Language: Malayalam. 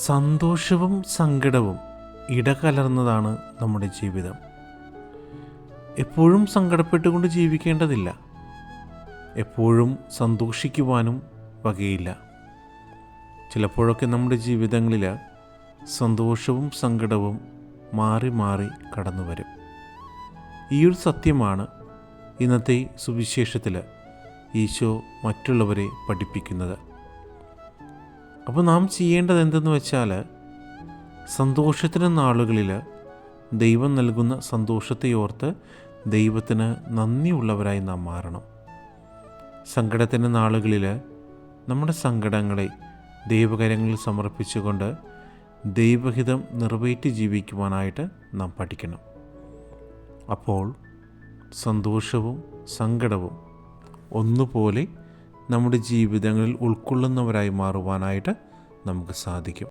സന്തോഷവും സങ്കടവും ഇടകലർന്നതാണ് നമ്മുടെ ജീവിതം. എപ്പോഴും സങ്കടപ്പെട്ടുകൊണ്ട് ജീവിക്കേണ്ടതില്ല, എപ്പോഴും സന്തോഷിക്കുവാനും വകയില്ല. ചിലപ്പോഴൊക്കെ നമ്മുടെ ജീവിതങ്ങളിൽ സന്തോഷവും സങ്കടവും മാറി മാറി കടന്നു വരും. ഈ ഒരു സത്യമാണ് ഇന്നത്തെ സുവിശേഷത്തിൽ ഈശോ മറ്റുള്ളവരെ പഠിപ്പിക്കുന്നത്. അപ്പോൾ നാം ചെയ്യേണ്ടത് എന്തെന്ന് വെച്ചാൽ, സന്തോഷത്തിൻ്റെ നാളുകളിൽ ദൈവം നൽകുന്ന സന്തോഷത്തെ ഓർത്ത് ദൈവത്തിന് നന്ദിയുള്ളവരായി നാം മാറണം. സങ്കടത്തിൻ്റെ നാളുകളിൽ നമ്മുടെ സങ്കടങ്ങളെ ദൈവകരങ്ങളിൽ സമർപ്പിച്ചുകൊണ്ട് ദൈവഹിതം നിറവേറ്റി ജീവിക്കുവാനായിട്ട് നാം പഠിക്കണം. അപ്പോൾ സന്തോഷവും സങ്കടവും ഒന്നുപോലെ നമ്മുടെ ജീവിതങ്ങളിൽ ഉൾക്കൊള്ളുന്നവരായി മാറുവാനായിട്ട് നമുക്ക് സാധിക്കും.